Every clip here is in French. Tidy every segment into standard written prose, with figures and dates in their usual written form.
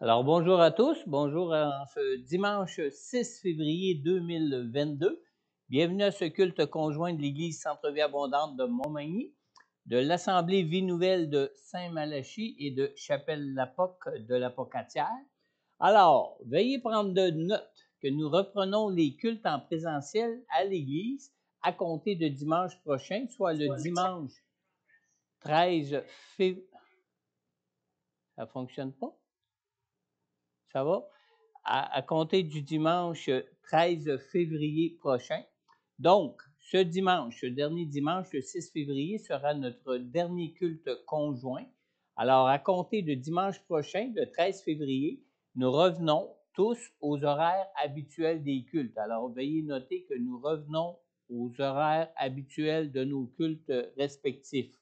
Alors, bonjour à tous. Bonjour en ce dimanche 6 février 2022. Bienvenue à ce culte conjoint de l'Église Centre-Vie Abondante de Montmagny, de l'Assemblée Vie Nouvelle de Saint-Malachie et de Chapelle-la-Poque de la Pocatière. Alors, veuillez prendre de note que nous reprenons les cultes en présentiel à l'Église à compter de dimanche prochain, soit le dimanche 13 février. Ça ne fonctionne pas? Ça va? À compter du dimanche 13 février prochain. Donc, ce dimanche, ce dernier dimanche, le 6 février, sera notre dernier culte conjoint. Alors, à compter de dimanche prochain, le 13 février, nous revenons tous aux horaires habituels des cultes. Alors, veuillez noter que nous revenons aux horaires habituels de nos cultes respectifs.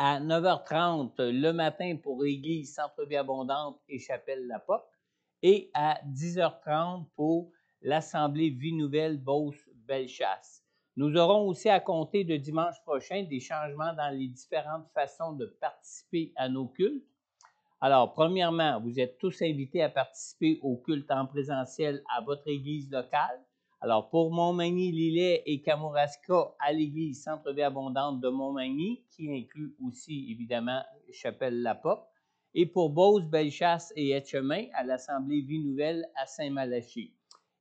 À 9h30 le matin pour l'Église Centre-Vie Abondante et Chapelle-la-Poque, et à 10h30 pour l'Assemblée Vie Nouvelle Beauce-Bellechasse. Nous aurons aussi à compter de dimanche prochain des changements dans les différentes façons de participer à nos cultes. Alors, premièrement, vous êtes tous invités à participer au culte en présentiel à votre église locale. Alors, pour Montmagny, Lillet et Kamouraska, à l'église Centre-Vie Abondante de Montmagny, qui inclut aussi, évidemment, Chapelle-la-Poque. Et pour Beauce, Bellechasse et Etchemin, à l'Assemblée Vie Nouvelle à Saint-Malachie.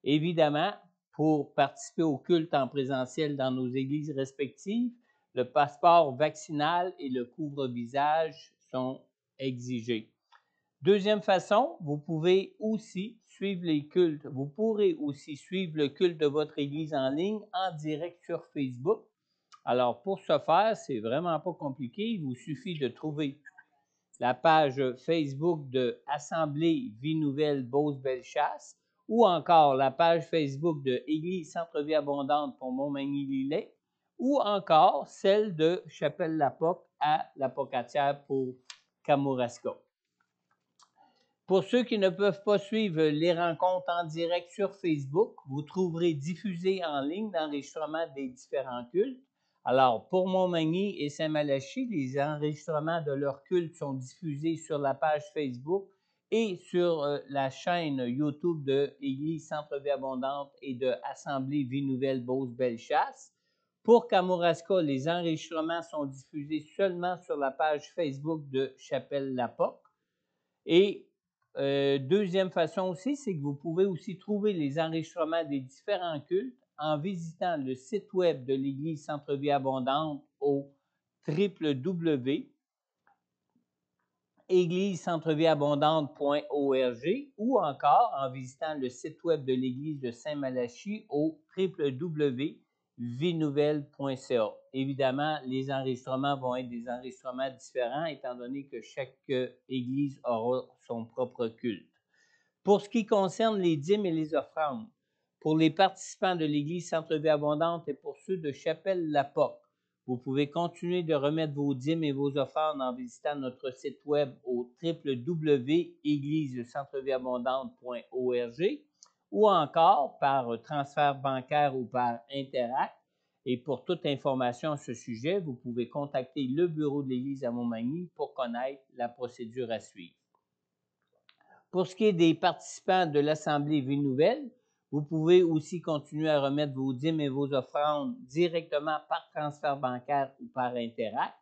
Évidemment, pour participer au culte en présentiel dans nos églises respectives, le passeport vaccinal et le couvre-visage sont exigés. Deuxième façon, vous pourrez aussi suivre les cultes. Vous pourrez aussi suivre le culte de votre église en ligne en direct sur Facebook. Alors, pour ce faire, c'est vraiment pas compliqué. Il vous suffit de trouver la page Facebook de Assemblée Vie Nouvelle Beauce-Bellechasse ou encore la page Facebook de Église Centre-Vie Abondante pour Montmagny-Lillet ou encore celle de Chapelle-la-Poque à la Pocatière pour Kamouraska. Pour ceux qui ne peuvent pas suivre les rencontres en direct sur Facebook, vous trouverez diffusé en ligne l'enregistrement des différents cultes. Alors, pour Montmagny et Saint-Malachie, les enregistrements de leurs cultes sont diffusés sur la page Facebook et sur la chaîne YouTube de Église Centre-Vie Abondante et de Assemblée Vie Nouvelle Beauce-Bellechasse. Pour Kamouraska, les enregistrements sont diffusés seulement sur la page Facebook de Chapelle-la-Poque. Et deuxième façon aussi, c'est que vous pouvez aussi trouver les enregistrements des différents cultes en visitant le site web de l'Église Centre-Vie Abondante au www.églisecentrevieabondante.org ou encore en visitant le site web de l'Église de Saint-Malachie au www.vienouvelle.ca. Évidemment, les enregistrements vont être des enregistrements différents étant donné que chaque église aura son propre culte. Pour ce qui concerne les dîmes et les offrandes, pour les participants de l'Église Centre-Vie Abondante et pour ceux de Chapelle-la-Poque, vous pouvez continuer de remettre vos dîmes et vos offrandes en visitant notre site web au www.églisecentrevieabondante.org ou encore par transfert bancaire ou par Interact. Et pour toute information à ce sujet, vous pouvez contacter le bureau de l'Église à Montmagny pour connaître la procédure à suivre. Pour ce qui est des participants de l'Assemblée Vie Nouvelle, vous pouvez aussi continuer à remettre vos dîmes et vos offrandes directement par transfert bancaire ou par Interact.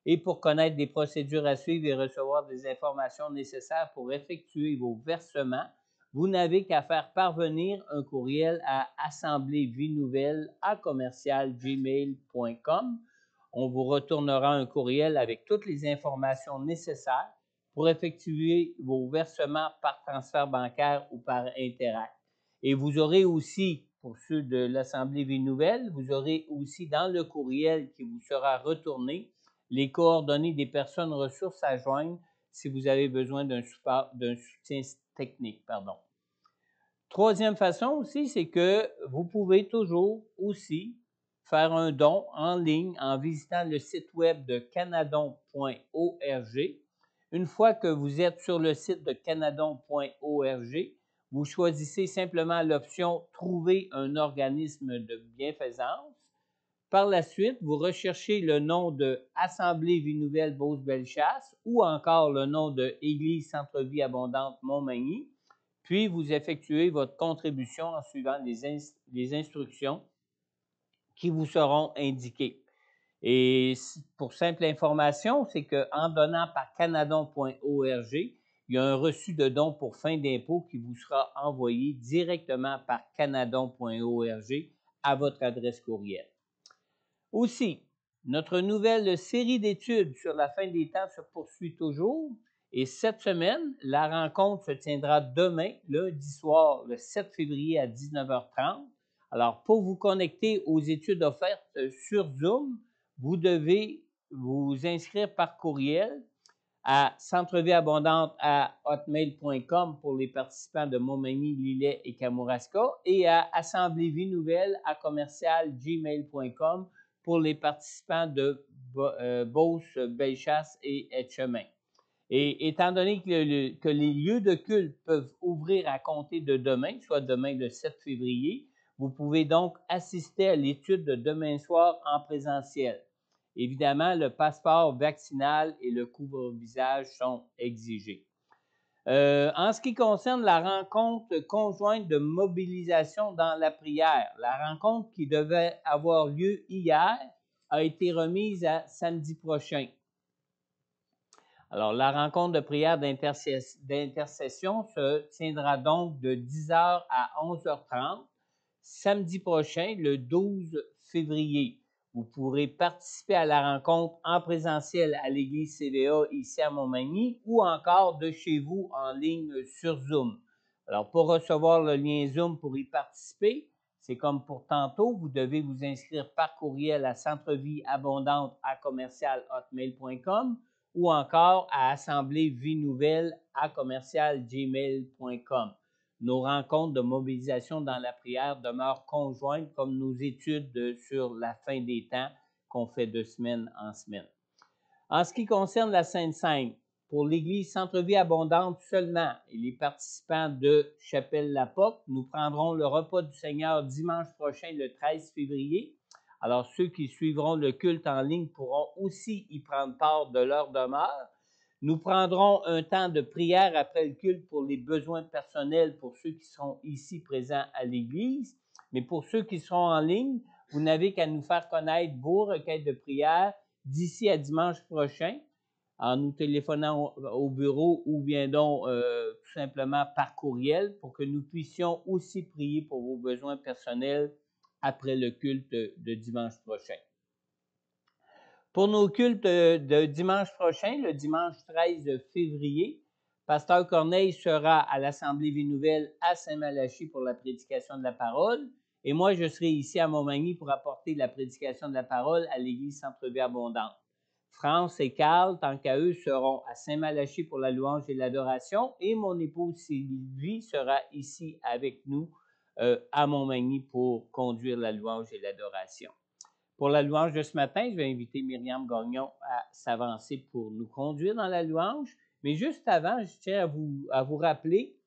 Et pour connaître des procédures à suivre et recevoir des informations nécessaires pour effectuer vos versements, vous n'avez qu'à faire parvenir un courriel à assembléevienouvelle@gmail.com. On vous retournera un courriel avec toutes les informations nécessaires pour effectuer vos versements par transfert bancaire ou par Interact. Et vous aurez aussi, pour ceux de l'Assemblée Vie Nouvelle, vous aurez aussi dans le courriel qui vous sera retourné les coordonnées des personnes ressources à joindre si vous avez besoin d'un soutien technique. Troisième façon aussi, c'est que vous pouvez toujours aussi faire un don en ligne en visitant le site web de canadon.org. Une fois que vous êtes sur le site de canadon.org, vous choisissez simplement l'option « Trouver un organisme de bienfaisance ». Par la suite, vous recherchez le nom de Assemblée Vie Nouvelle Beauce-Bellechasse ou encore le nom de Église Centre-Vie Abondante Montmagny, puis vous effectuez votre contribution en suivant les instructions qui vous seront indiquées. Et pour simple information, c'est qu'en donnant par canadon.org, il y a un reçu de don pour fin d'impôt qui vous sera envoyé directement par canadon.org à votre adresse courriel. Aussi, notre nouvelle série d'études sur la fin des temps se poursuit toujours et cette semaine, la rencontre se tiendra demain, lundi soir, le 7 février à 19h30. Alors, pour vous connecter aux études offertes sur Zoom, vous devez vous inscrire par courriel à centrevieabondante@hotmail.com pour les participants de Montmagny, Lillet et Kamouraska et à assembléevienouvelle@gmail.com pour les participants de Beauce, Bellechasse et Etchemin. Et étant donné que les lieux de culte peuvent ouvrir à compter de demain, soit demain le 7 février, vous pouvez donc assister à l'étude de demain soir en présentiel. Évidemment, le passeport vaccinal et le couvre-visage sont exigés. En ce qui concerne la rencontre conjointe de mobilisation dans la prière, la rencontre qui devait avoir lieu hier a été remise à samedi prochain. Alors, la rencontre de prière d'intercession se tiendra donc de 10h à 11h30, samedi prochain, le 12 février. Vous pourrez participer à la rencontre en présentiel à l'église CVA ici à Montmagny ou encore de chez vous en ligne sur Zoom. Alors, pour recevoir le lien Zoom pour y participer, c'est comme pour tantôt, vous devez vous inscrire par courriel à centrevieabondante@commercial-hotmail.com ou encore à assembléevienouvelle@commercial-gmail.com. Nos rencontres de mobilisation dans la prière demeurent conjointes comme nos études sur la fin des temps qu'on fait de semaine en semaine. En ce qui concerne la Sainte Seine, pour l'Église Centre-Vie Abondante seulement et les participants de Chapelle-la-Porte, nous prendrons le repas du Seigneur dimanche prochain, le 13 février. Alors, ceux qui suivront le culte en ligne pourront aussi y prendre part de leur demeure. Nous prendrons un temps de prière après le culte pour les besoins personnels pour ceux qui seront ici présents à l'Église. Mais pour ceux qui seront en ligne, vous n'avez qu'à nous faire connaître vos requêtes de prière d'ici à dimanche prochain en nous téléphonant au bureau ou bien donc tout simplement par courriel pour que nous puissions aussi prier pour vos besoins personnels après le culte de dimanche prochain. Pour nos cultes de dimanche prochain, le dimanche 13 février, Pasteur Corneille sera à l'Assemblée Vie Nouvelle à Saint-Malachie pour la prédication de la parole. Et moi, je serai ici à Montmagny pour apporter la prédication de la parole à l'Église Centre-Vie Abondante. France et Carl, tant qu'à eux, seront à Saint-Malachie pour la louange et l'adoration. Et mon épouse Sylvie sera ici avec nous à Montmagny pour conduire la louange et l'adoration. Pour la louange de ce matin, je vais inviter Myriam Gagnon à s'avancer pour nous conduire dans la louange. Mais juste avant, je tiens à vous rappeler,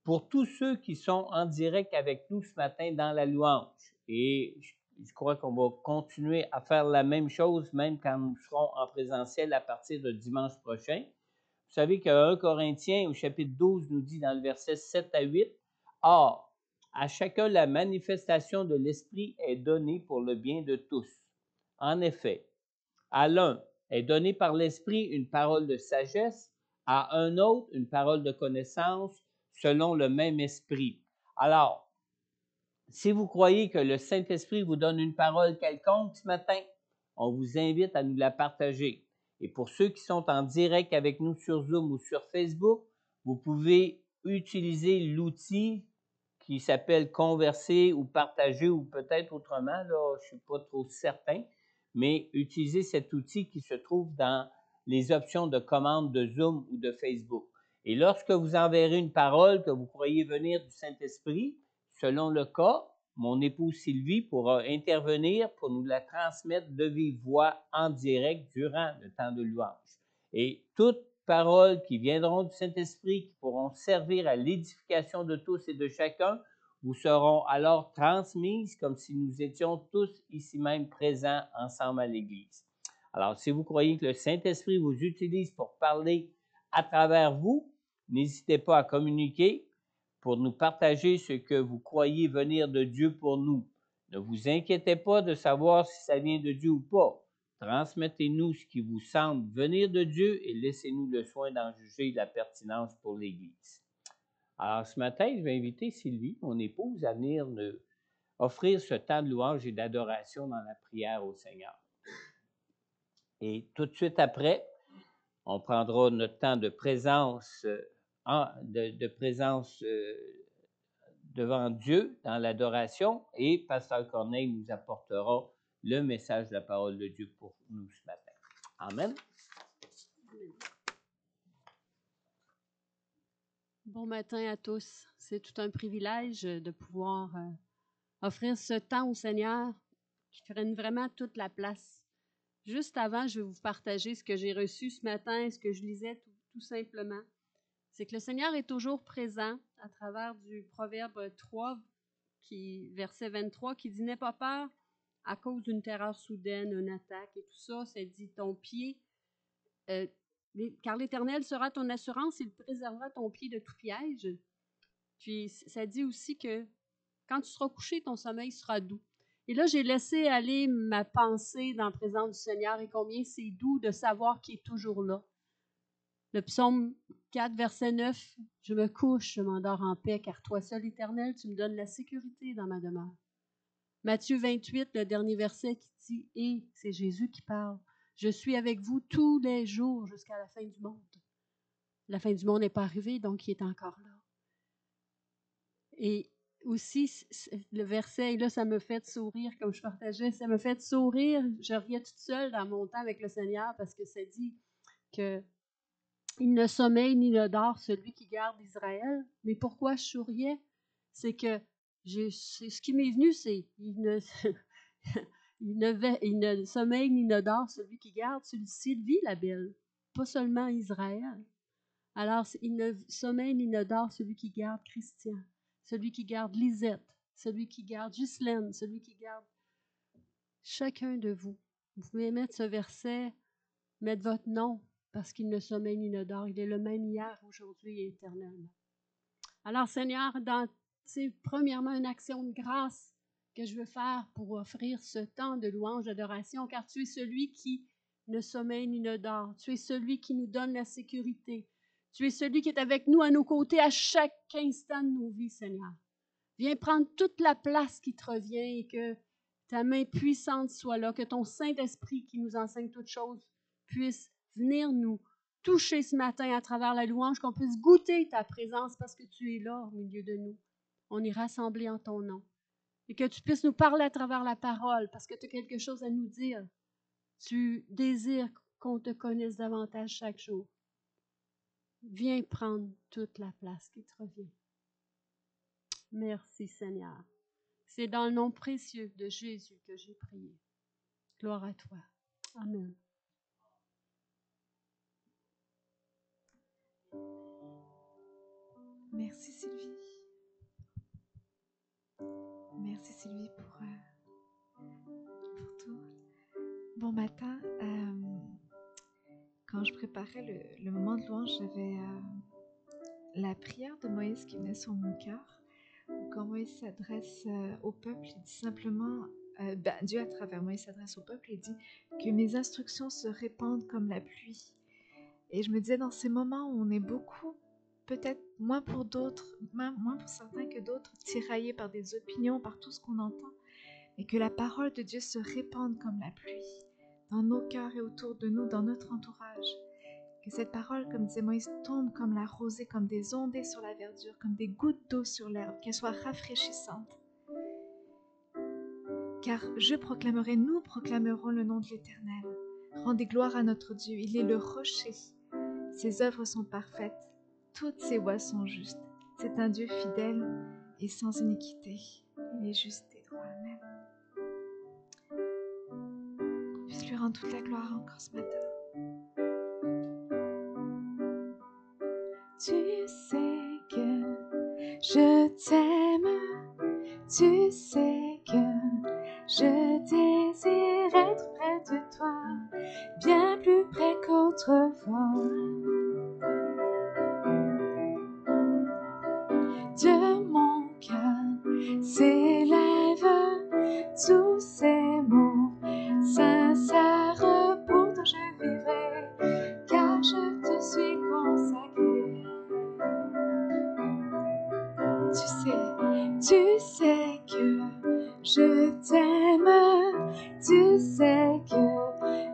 pour tous ceux qui sont en direct avec nous ce matin dans la louange, et je crois qu'on va continuer à faire la même chose même quand nous serons en présentiel à partir de dimanche prochain. Vous savez que 1 Corinthiens au chapitre 12 nous dit dans le verset 7 à 8, « Or, à chacun la manifestation de l'Esprit est donnée pour le bien de tous. En effet, à l'un est donnée par l'Esprit une parole de sagesse, à un autre une parole de connaissance, selon le même Esprit. » Alors, si vous croyez que le Saint-Esprit vous donne une parole quelconque ce matin, on vous invite à nous la partager. Et pour ceux qui sont en direct avec nous sur Zoom ou sur Facebook, vous pouvez utiliser l'outil qui s'appelle Converser ou Partager ou peut-être autrement, là, je ne suis pas trop certain, mais utilisez cet outil qui se trouve dans les options de commande de Zoom ou de Facebook. Et lorsque vous enverrez une parole que vous croyez venir du Saint-Esprit, selon le cas, mon épouse Sylvie pourra intervenir pour nous la transmettre de vive voix en direct durant le temps de louange. Et toutes paroles qui viendront du Saint-Esprit, qui pourront servir à l'édification de tous et de chacun, vous seront alors transmises comme si nous étions tous ici même présents ensemble à l'Église. Alors, si vous croyez que le Saint-Esprit vous utilise pour parler à travers vous, n'hésitez pas à communiquer pour nous partager ce que vous croyez venir de Dieu pour nous. Ne vous inquiétez pas de savoir si ça vient de Dieu ou pas. Transmettez-nous ce qui vous semble venir de Dieu et laissez-nous le soin d'en juger la pertinence pour l'Église. Alors, ce matin, je vais inviter Sylvie, mon épouse, à venir offrir ce temps de louange et d'adoration dans la prière au Seigneur. Et tout de suite après, on prendra notre temps de présence, devant Dieu dans l'adoration et Pasteur Corneille nous apportera le message de la parole de Dieu pour nous ce matin. Amen. Bon matin à tous. C'est tout un privilège de pouvoir offrir ce temps au Seigneur qui prenne vraiment toute la place. Juste avant, je vais vous partager ce que j'ai reçu ce matin, ce que je lisais tout simplement. C'est que le Seigneur est toujours présent à travers du Proverbe 3, verset 23, qui dit « N'aie pas peur à cause d'une terreur soudaine, une attaque et tout ça. » Ça dit « Ton pied... car l'Éternel sera ton assurance, il préservera ton pied de tout piège. » Puis ça dit aussi que quand tu seras couché, ton sommeil sera doux. Et là, j'ai laissé aller ma pensée dans la présence du Seigneur et combien c'est doux de savoir qu'il est toujours là. Le psaume 4, verset 9, « Je me couche, je m'endors en paix, car toi seul, Éternel, tu me donnes la sécurité dans ma demeure. » Matthieu 28, le dernier verset qui dit « Et c'est Jésus qui parle. Je suis avec vous tous les jours jusqu'à la fin du monde. » La fin du monde n'est pas arrivée, donc il est encore là. Et aussi, le verset, et là, ça me fait sourire, comme je partageais, ça me fait sourire. Je riais toute seule dans mon temps avec le Seigneur parce que ça dit que il ne sommeille ni ne dort celui qui garde Israël. Mais pourquoi je souriais? C'est que ce qui m'est venu, c'est il ne sommeille ni ne dort celui qui garde Sylvie la belle, pas seulement Israël. Alors, il ne sommeille ni ne dort celui qui garde Christian, celui qui garde Lisette, celui qui garde Ghislaine, celui qui garde chacun de vous. Vous pouvez mettre ce verset, mettre votre nom, parce qu'il ne sommeille ni ne dort. Il est le même hier, aujourd'hui et éternellement. Alors, Seigneur, c'est premièrement une action de grâce que je veux faire pour offrir ce temps de louange, d'adoration, car tu es celui qui ne sommeille ni ne dort. Tu es celui qui nous donne la sécurité. Tu es celui qui est avec nous, à nos côtés, à chaque instant de nos vies, Seigneur. Viens prendre toute la place qui te revient et que ta main puissante soit là, que ton Saint-Esprit qui nous enseigne toutes choses puisse venir nous toucher ce matin à travers la louange, qu'on puisse goûter ta présence parce que tu es là au milieu de nous. On est rassemblés en ton nom. Et que tu puisses nous parler à travers la parole parce que tu as quelque chose à nous dire. Tu désires qu'on te connaisse davantage chaque jour. Viens prendre toute la place qui te revient. Merci Seigneur. C'est dans le nom précieux de Jésus que j'ai prié. Gloire à toi. Amen. Merci Sylvie. Merci Sylvie pour tout. Bon matin. Quand je préparais le moment de louange, j'avais la prière de Moïse qui venait sur mon cœur. Quand Moïse s'adresse au peuple, il dit simplement, Dieu à travers Moïse s'adresse au peuple et dit que mes instructions se répandent comme la pluie. Et je me disais dans ces moments où on est beaucoup, peut-être moins pour d'autres, moins pour certains que d'autres, tiraillés par des opinions, par tout ce qu'on entend, mais que la parole de Dieu se répande comme la pluie, dans nos cœurs et autour de nous, dans notre entourage. Que cette parole, comme disait Moïse, tombe comme la rosée, comme des ondées sur la verdure, comme des gouttes d'eau sur l'herbe, qu'elle soit rafraîchissante. Car nous proclamerons le nom de l'Éternel. Rendez gloire à notre Dieu, il est le rocher. Ses œuvres sont parfaites, toutes ses voies sont justes. C'est un Dieu fidèle et sans iniquité. Il est juste et droit. Amen. Qu'on puisse lui rendre toute la gloire encore ce matin. Tu sais que je t'aime Tu sais que je désire être près de toi, bien plus près qu'autrefois. De mon cœur s'élèvent tous ces mots sincères, pourtant je vivrai, car je te suis consacré. Tu sais que je t'aime, tu sais que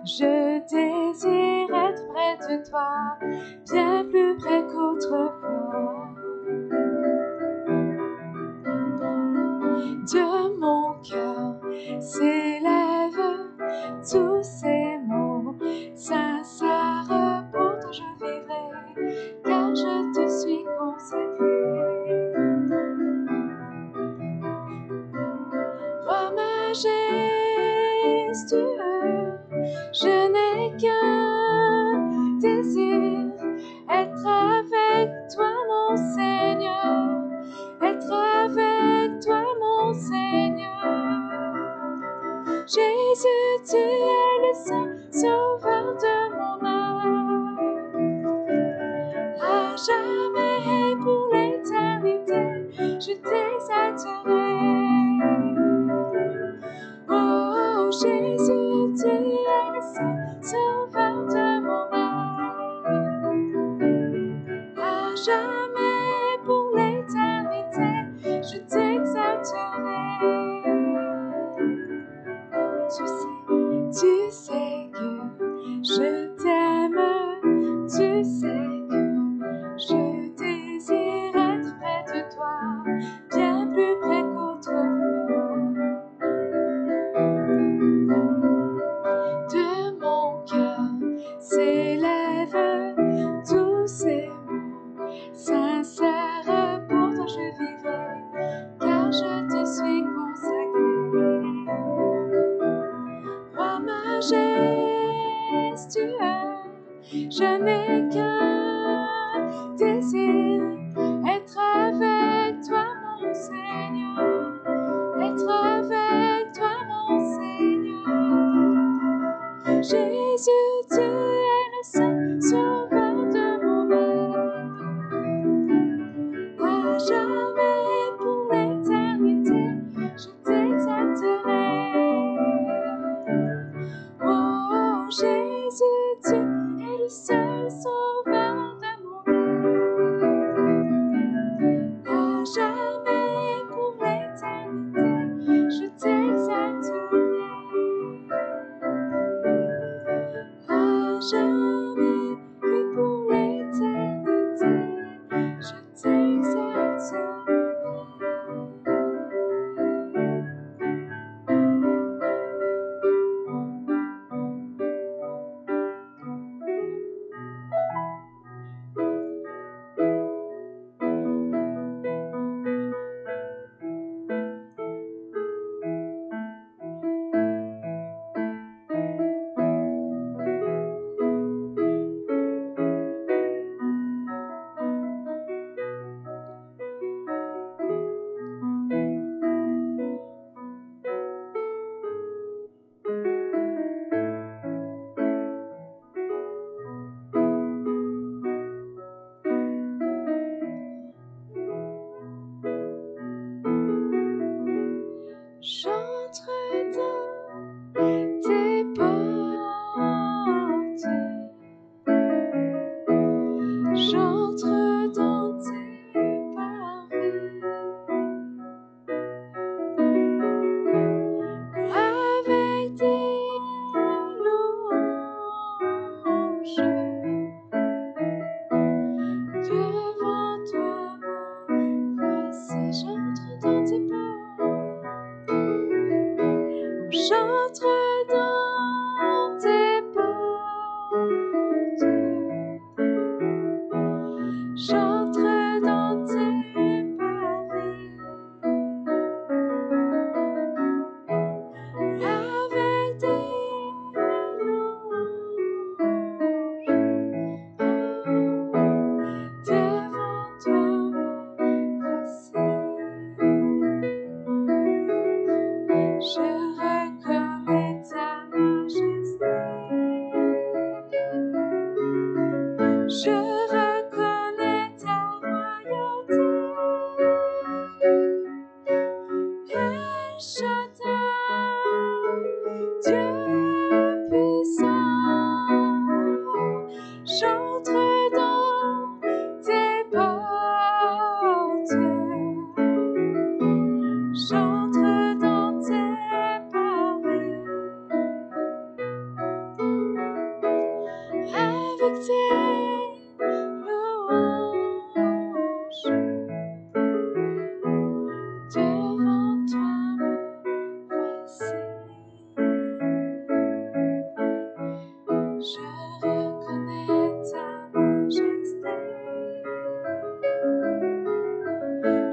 je désire être près de toi, bien plus près qu'autrefois. De mon cœur s'élèvent tous ces mots sincères, pourtant je vivrai, car je te suis consacré. Roi majestueux, je n'ai qu'un désir, être avec toi mon Seigneur, être avec toi mon Seigneur. Jésus, tu es le saint sauveur de mon âme. À jamais et pour l'éternité, je t'exalterai. Oh Jésus, tu es le saint sauveur de mon âme. À jamais pour l'éternité, je t'exalterai. Tu sais que je t'aime, tu sais que je désire être près de toi, bien plus près qu'autrefois. De mon cœur s'élèvent tous ces mots sincères, pourtant je vivrai, car je te suis consacré. Roi majestueux, je n'ai qu'un désir, être avec toi mon Seigneur, être avec toi mon Seigneur. Jésus, tu es le saint sauveur de mon âme.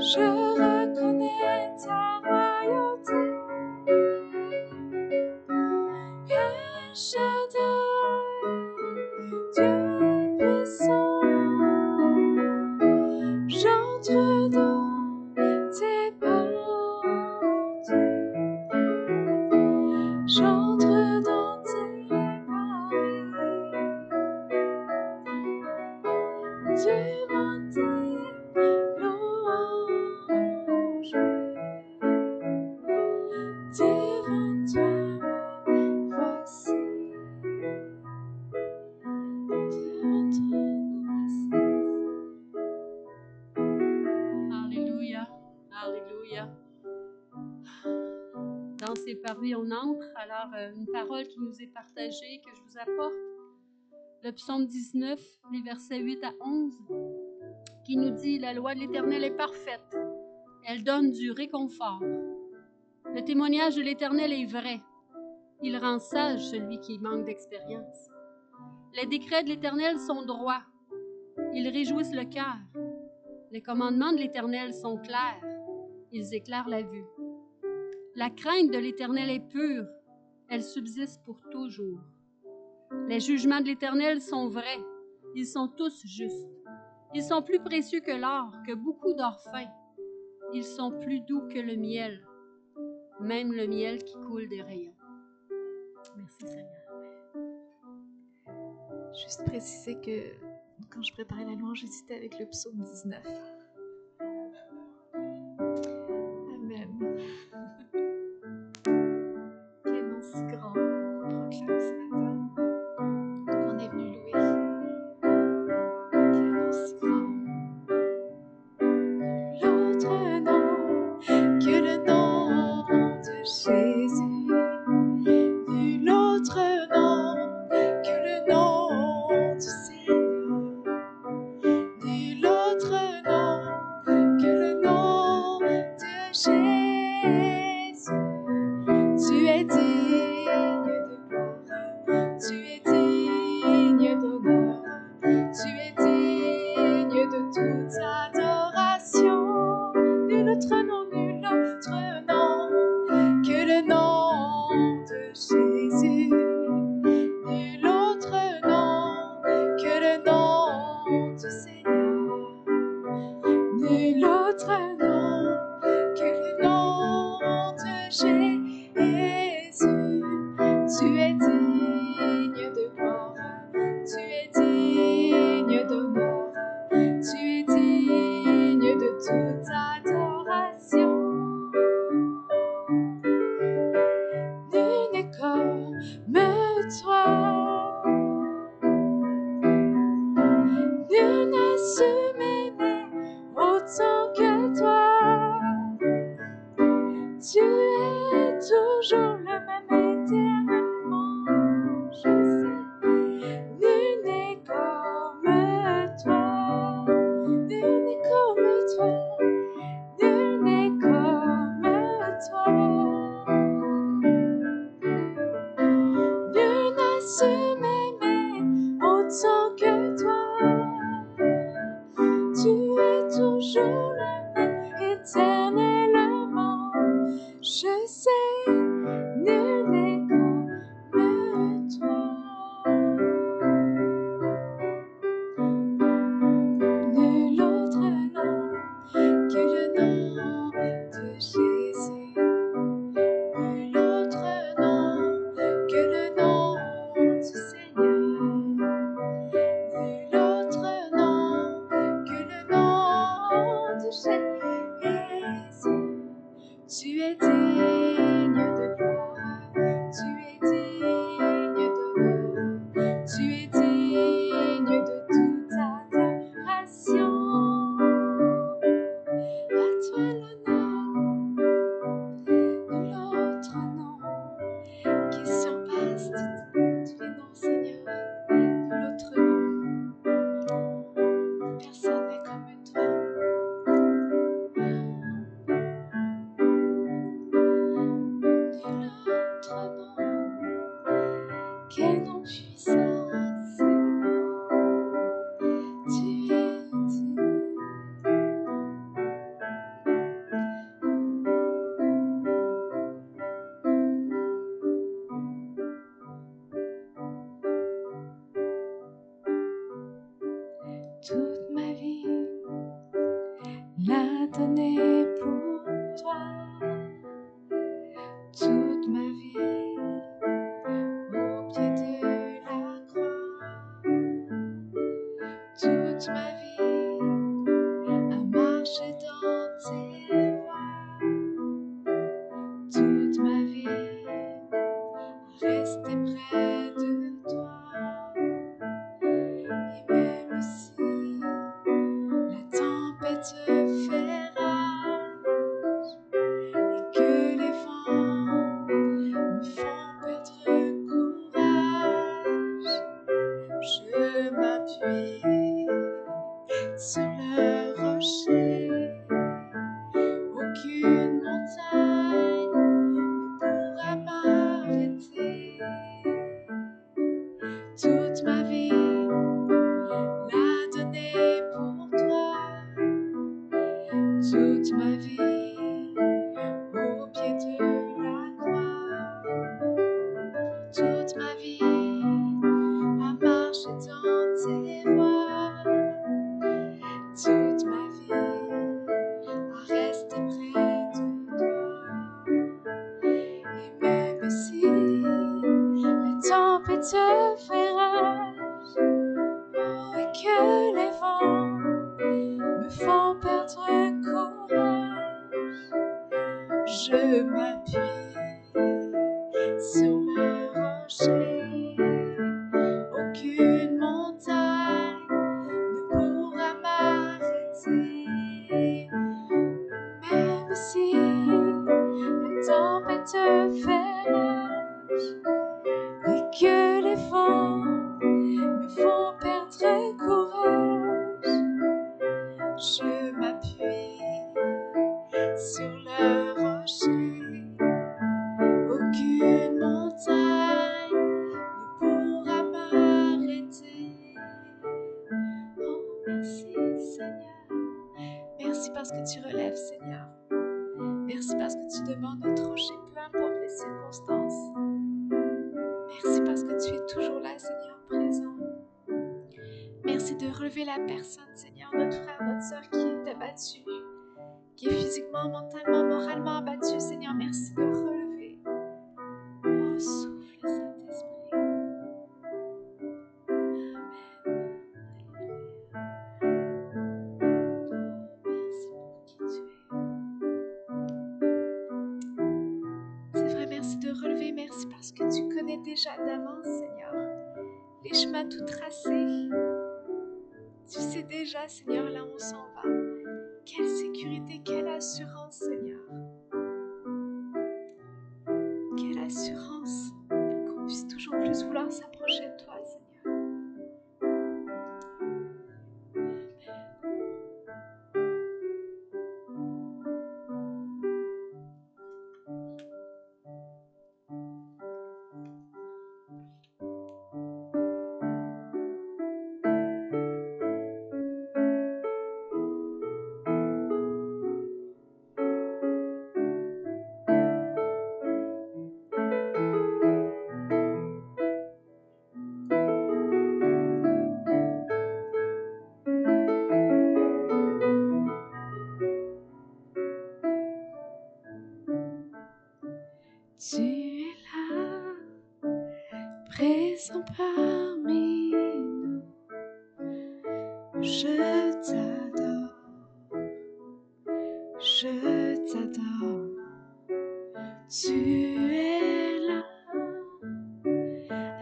Je reconnais ta royauté. El Shaddai, Dieu puissant, j'entre dans tes portes, j'entre dans tes parvis, devant tes louanges, devant toi me voici, devant toi me voici. Alléluia, alléluia. Dans ces parvis, on entre. Alors, une parole qui nous est partagée, que je vous apporte. Le psaume 19, les versets 8 à 11, qui nous dit « La loi de l'Éternel est parfaite. Elle donne du réconfort. Le témoignage de l'Éternel est vrai. Il rend sage celui qui manque d'expérience. Les décrets de l'Éternel sont droits. Ils réjouissent le cœur. Les commandements de l'Éternel sont clairs. Ils éclairent la vue. La crainte de l'Éternel est pure. Elle subsiste pour toujours. Les jugements de l'Éternel sont vrais. Ils sont tous justes. Ils sont plus précieux que l'or, que beaucoup d'or fin. Ils sont plus doux que le miel, même le miel qui coule des rayons. Merci Seigneur. Juste préciser que quand je préparais la louange, j'hésitais avec le psaume 19. Amen. Quel nom si grand qu'on proclame ce matin, qu'on est venu louer. Quel nom si grand. L'autre nom que le nom de Jésus. Nul autre nom que le nom du Seigneur. Nul autre nom que le nom de Jésus. Tu es digne de gloire, tu es digne d'honneur, tu es digne de toute adoration. Nul autre nom que le nom de Jésus. Nul autre nom que le nom du Seigneur. Nul autre nom que le nom de Jésus. Tu es digne de gloire, tu es digne d'honneur, tu es digne de toute adoration. Nul n'est comme toi, nul n'a su m'aimer autant que toi. Tu es toujours le même éternellement, je sais. Nul n'est comme toi, nul n'est comme toi, nul n'est comme toi. Nul n'a su m'aimer autant que toi. Tu es toujours le même éternellement. Je sais, nul n'est comme toi. Nul autre nom que le nom de Jésus. Nul autre nom que le nom du Seigneur. Nul autre nom que le nom donné pour toi toute ma vie au pied de la croix, toute ma vie à marcher dans tes voies, toute ma vie à rester près de toi. Et même si la tempête fait rage et que les vents me font perdre courage, je m'appuie sur le rocher. Aucune montagne ne pourra m'arrêter. Toute ma vie l'a donnée pour toi. Toute ma vie au pied de la croix. Toute ma vie à marcher dans tes voies. Toute ma vie à rester près de toi. Et même si la tempête fait rage, oh, et que les vents me font perdre courage, je m'appuie sur le rocher. Aucune montagne ne pourra m'arrêter. Même si la tempête fait rage et que les vents me font perdre courage, je m'appuie sur le rocher. Aucune montagne ne pourra m'arrêter. Oh, merci Seigneur. Merci parce que tu relèves, Seigneur. Merci parce que tu demandes notre rocher, peu importe les circonstances. Merci parce que tu es toujours là, Seigneur, présent. Merci de relever la personne, Seigneur, notre frère, notre soeur qui est abattu, qui est physiquement, mentalement, moralement abattu. Seigneur, merci de relever. Oh, souffle, Saint-Esprit. Amen. Merci pour qui tu es. C'est vrai, merci de relever. Merci parce que tu connais déjà d'avance, Seigneur, les chemins tout tracés. Tu sais déjà, Seigneur, là où on s'en va. Quelle sécurité, quelle assurance, Seigneur. Quelle assurance qu'on puisse toujours plus vouloir s'approcher de toi, Seigneur. Tu es là, présent parmi nous. Je t'adore, je t'adore. Tu es là,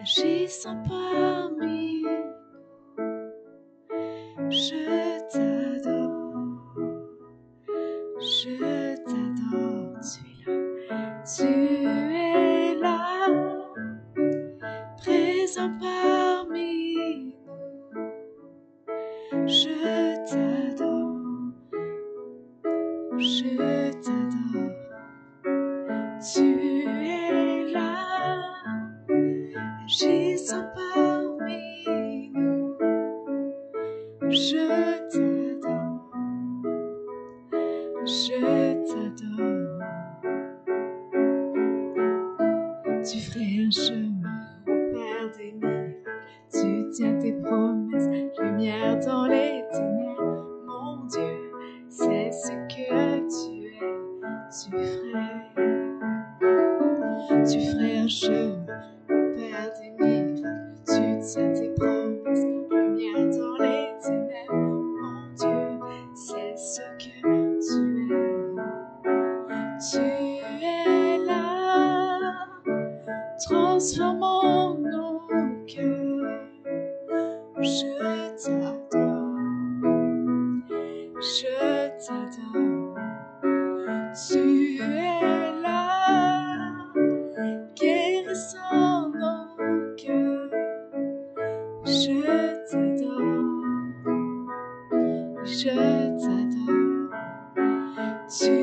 agissant parmi nous. Je t'adore, je t'adore. Tu es là, présent parmi nous. Je t'adore, je t'adore. Tu es là, agissant parmi nous. Je t'adore, je t'adore. Tu ferais un chemin au Père des miracles. Tu tiens tes promesses, lumière dans les ténèbres. Mon Dieu, c'est ce que Je t'adore. Tu es là, guérissant nos cœurs. Je t'adore. Je t'adore. Tu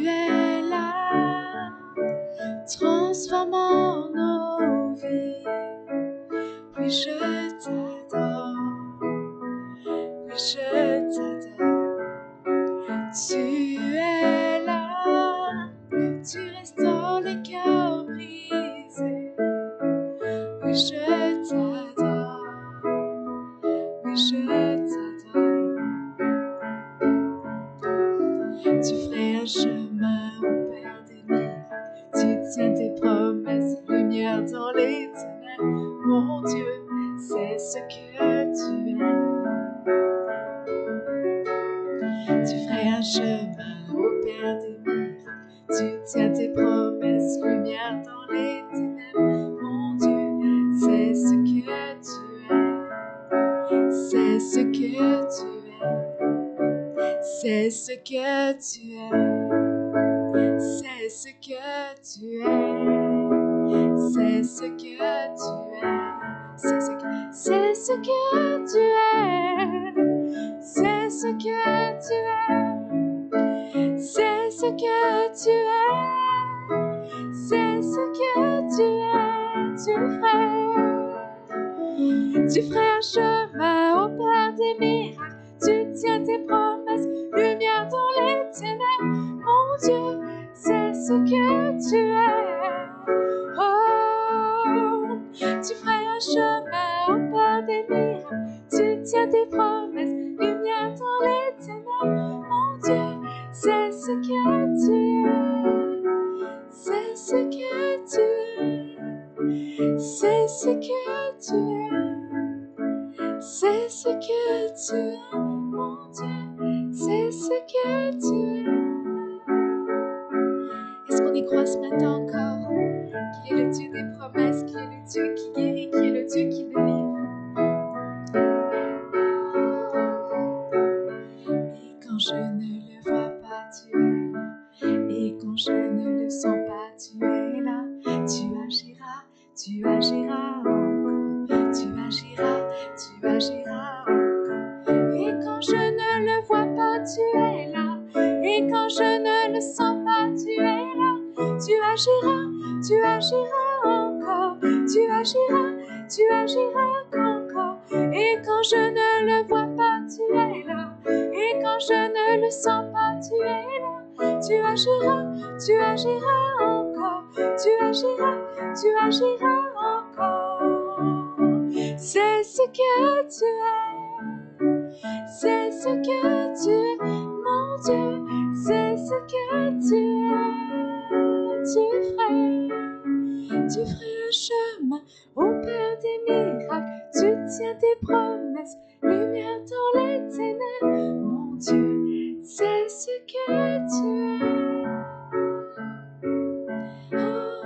es là, transformant nos vies. Oui, je t'adore. Oui, je t'adore. Tu es là, tu restaures les cœurs brisés. Oui, je t'adore. Oui, je t'adore. Tu ferais un chemin au Père des miracles. Tu tiens tes promesses, lumière dans les ténèbres. Mon Dieu, c'est ce que tu es. Tu ferais un chemin au Père des miracles. Tu tiens tes promesses, lumière dans les ténèbres. Mon Dieu, c'est ce que tu es. C'est ce que tu es. C'est ce que tu es. C'est ce que tu es. C'est ce que tu es. C'est ce que tu es. C'est ce que tu es. C'est ce que tu es. C'est ce que tu es. C'est ce que tu es. Tu ferais un chemin au Père des miracles. Tu tiens tes promesses, lumière dans les ténèbres. Mon Dieu, c'est ce que tu es. Oh, tu ferais un chemin au Père des miracles. Tu tiens tes promesses, lumière dans les ténèbres. Mon Dieu, c'est ce que tu es. C'est ce que tu es. C'est ce que tu es. C'est ce que tu es, mon Dieu. C'est ce que tu es. Est-ce qu'on y croit ce matin encore? Qu'il est le Dieu des promesses, qu'il est le Dieu qui guérit, qu'il est le Dieu qui délivre. Et quand je ne le vois pas, tu es là. Et quand je ne le sens pas, tu es là. Tu agiras, tu agiras encore. Tu agiras, tu agiras encore. Et quand je ne le vois pas, tu es là. Et quand je ne le sens pas, tu es là. Tu agiras, tu agiras encore. Tu agiras, tu agiras encore. Et quand je ne le vois pas, tu es là. Et quand je ne le sens pas, tu es là. Tu agiras, tu agiras encore. Tu agiras, tu agiras encore. C'est ce que tu es. C'est ce que tu es, mon Dieu. C'est ce que tu es. Tu ferais un chemin au Père des miracles. Tu tiens tes promesses, lumière dans les ténèbres. Mon Dieu, c'est ce que tu es. Oh,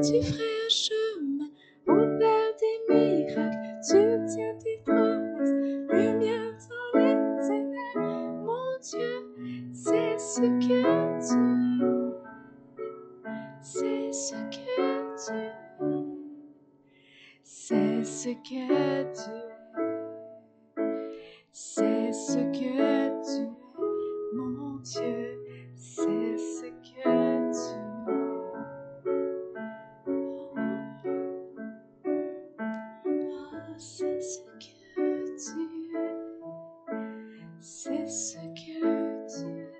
tu ferais un chemin au Père des miracles. Tu tiens tes promesses, lumière dans les ténèbres. Mon Dieu, c'est ce que tu es. C'est ce que tu es. C'est ce que tu es. C'est ce que tu es. Mon Dieu, c'est ce que tu es. Oh, c'est ce que tu es. C'est ce que tu es.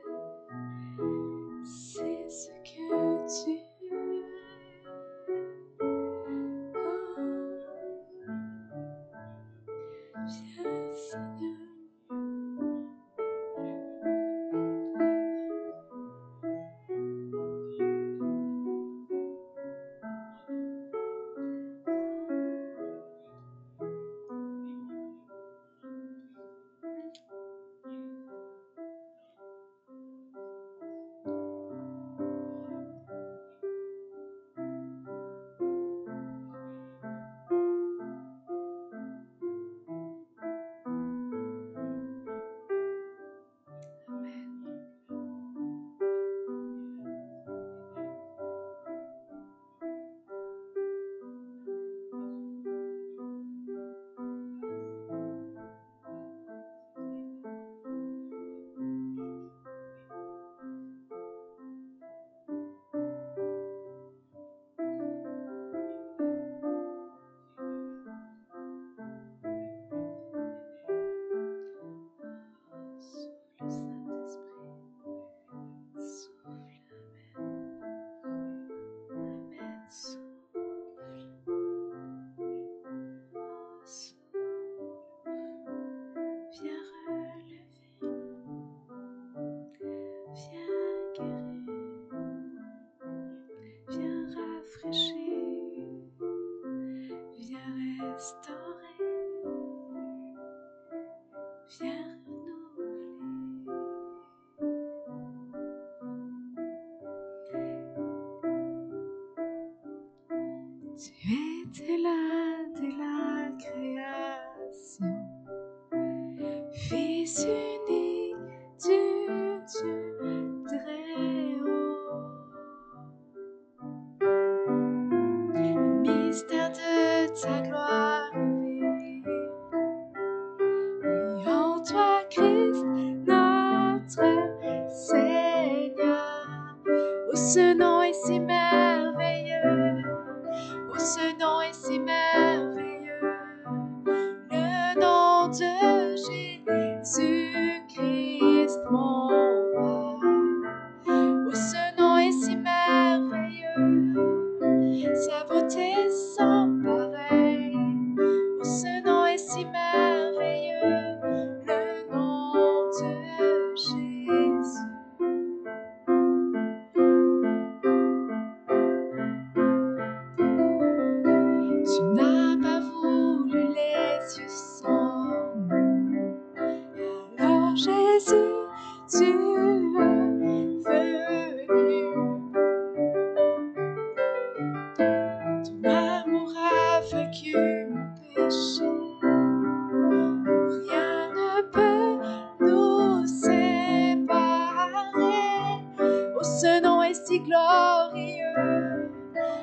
Tu étais là dès la création, Fils unique du Dieu très haut. Le mystère de ta gloire révélé, oui, en toi Christ notre Seigneur. Oh, ce nom est si merveilleux, oh, ce nom est si merveilleux, le nom de Jésus-Christ mon roi. Oh, ce nom est si merveilleux, sa beauté sans pareil. Oh, ce nom est si merveilleux, le nom de Jésus. Tu n'as pas voulu les yeux sans nous. Alors Jésus, tu es venu. Ton amour a vaincu mon péché. Rien ne peut nous séparer. Oh, ce nom est si glorieux.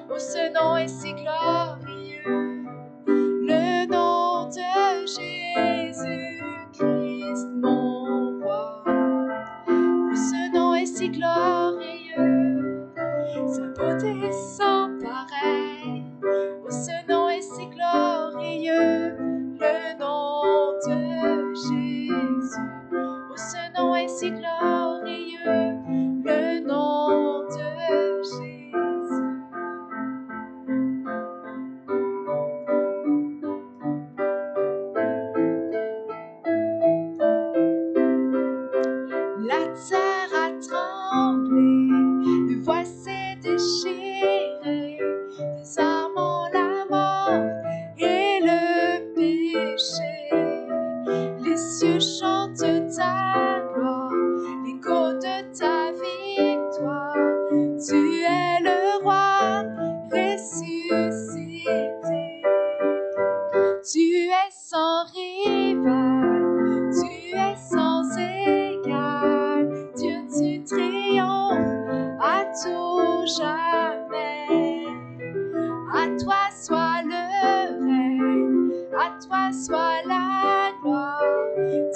Oh, ce nom est si glorieux. Le nom de Jésus-Christ, mon roi. Oh, ce nom est si glorieux. Sa beauté sans pareil. Oh, ce nom est si glorieux. Le nom de Jésus. Oh, ce nom est si glorieux. Le nom de Jésus. La terre a tremblé, le voile s'est déchiré, désarmant la mort et le péché. Les cieux chantent ta gloire, l'écho de ta victoire. Tu es le roi ressuscité. Tu es sans rival, tu es sans égal. Dieu, tu triomphes à tout jamais. À toi soit le règne, à toi soit la gloire.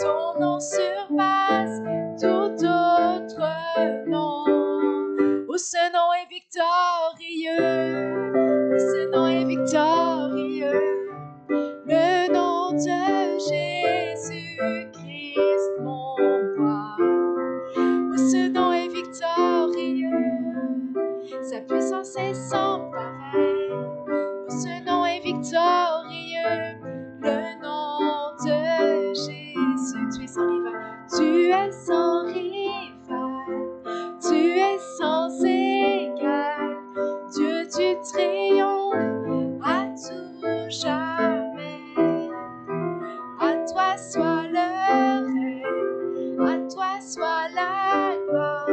Ton nom surpasse tout autre nom. Oh, ce nom est victorieux. Oh, ce nom est victorieux. Le nom de Jésus-Christ, mon roi. Oh, ce nom est victorieux. Sa puissance est sans pareil. Oh, ce nom est victorieux. Le nom de Jésus. Tu es sans rival. Tu es sans rival. Tu es sans égal. Dieu, tu triomphes à tout jamais. À toi soit le règne, à toi soit la gloire.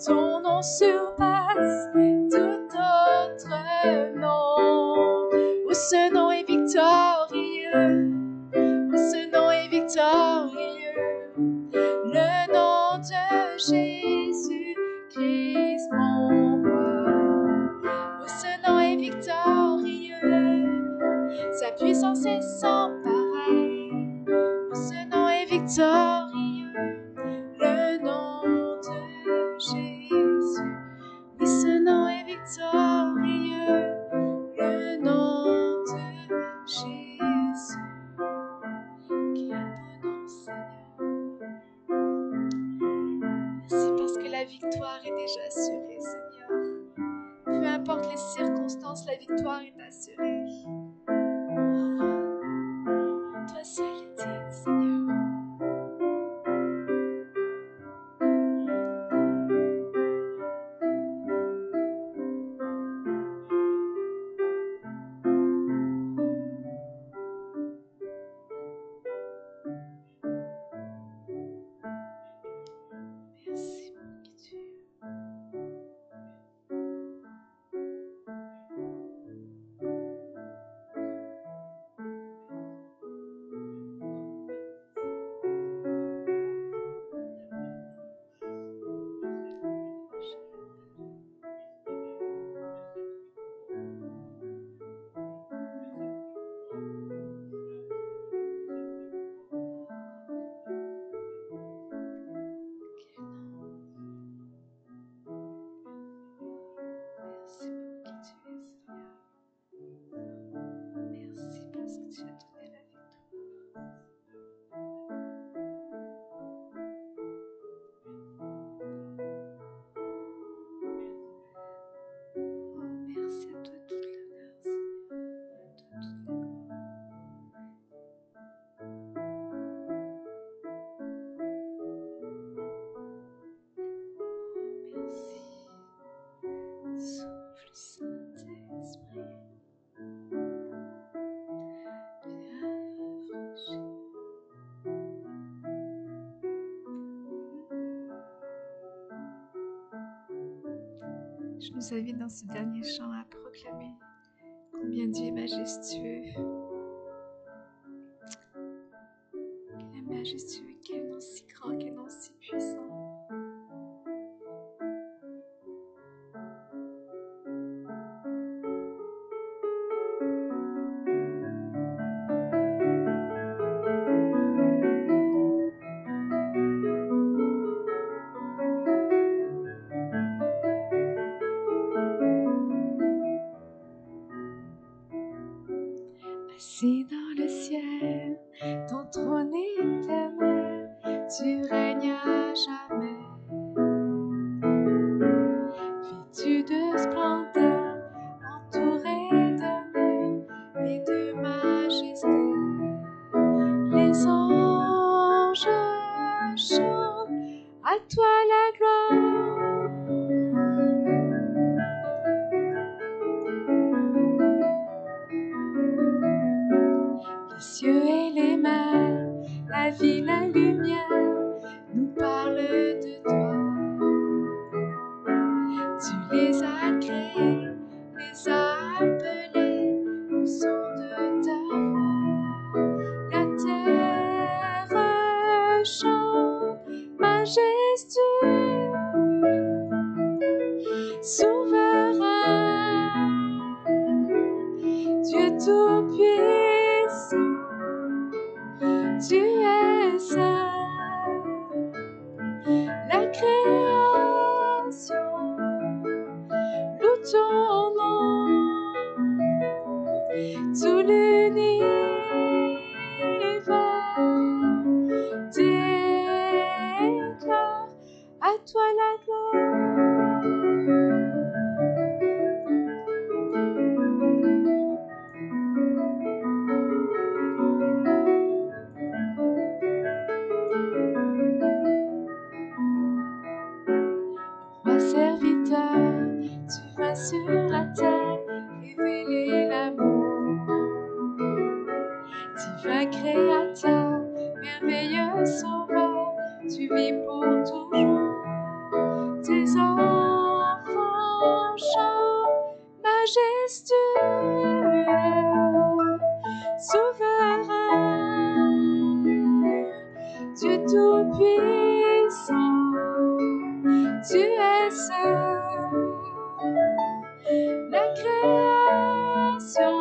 Ton nom surpasse tout autre nom. Oh, ce nom est victorieux. Oh, ce nom est victorieux. Le nom de Jésus-Christ, mon roi. Oh, ce nom est victorieux. Sa puissance est sans pareil. Oh, ce nom est victorieux. Le nom de Jésus. Oui, ce nom est victorieux. Le nom de Jésus. Quel beau nom, Seigneur. Merci parce que la victoire est déjà assurée, Seigneur. Peu importe les circonstances, la victoire est assurée. Toi seul est digne, Seigneur. Merci, mon Dieu. Je nous invite dans ce dernier chant à proclamer combien Dieu est majestueux. Quel est majestueux, quel nom si grand, quel nom si puissant. Assis dans le ciel, ton trône éternel, tu règnes à jamais. Vêtu de splendeur, entouré d'honneur et de majesté, les anges chantent à toi la gloire. Les cieux et les mers, la vie, la lumière, nous parlent de toi. Tu les as créés, les as appelés au son de ta voix. La terre chante, majestueux, souverain, Dieu tout-puissant, tu es saint. La création loue ton nom, tout l'univers déclare à toi la gloire. Roi serviteur, tu vas sur la terre révéler l'amour. Divin créateur, merveilleux sauveur, tu vis pour toujours. Tes enfants chantent, majestueux, souverain, Dieu tout-puissant, tu es seul. La création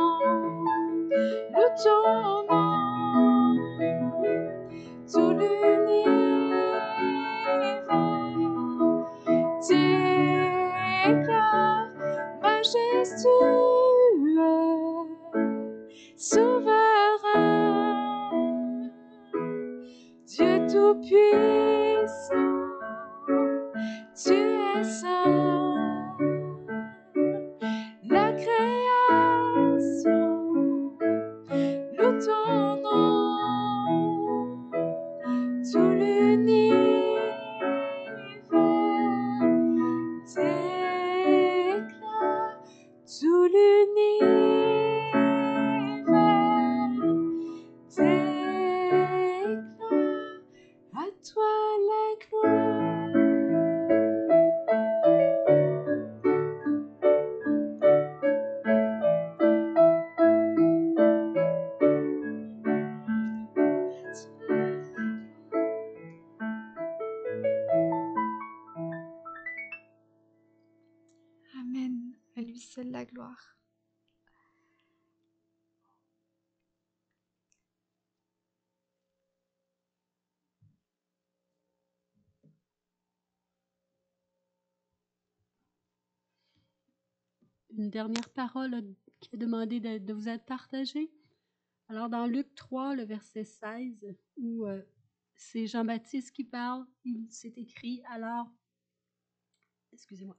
loue ton nom, tout l'univers déclare majestueux, souverain, Dieu tout-puissant, tu es saint. La création loue ton nom, tout l'univers déclare, tout l'univers déclare à toi la gloire. Amen. À lui seul la gloire. Une dernière parole qui est demandée de vous être partagée. Alors, dans Luc 3, le verset 16, où c'est Jean-Baptiste qui parle, il s'est écrit alors, excusez-moi.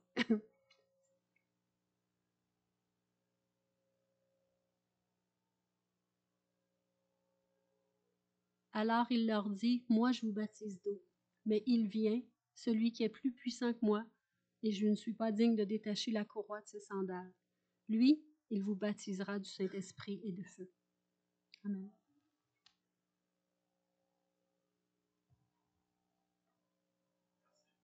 Alors il leur dit, moi je vous baptise d'eau, mais il vient, celui qui est plus puissant que moi, et je ne suis pas digne de détacher la courroie de ses sandales. Lui, il vous baptisera du Saint-Esprit et de feu. Amen.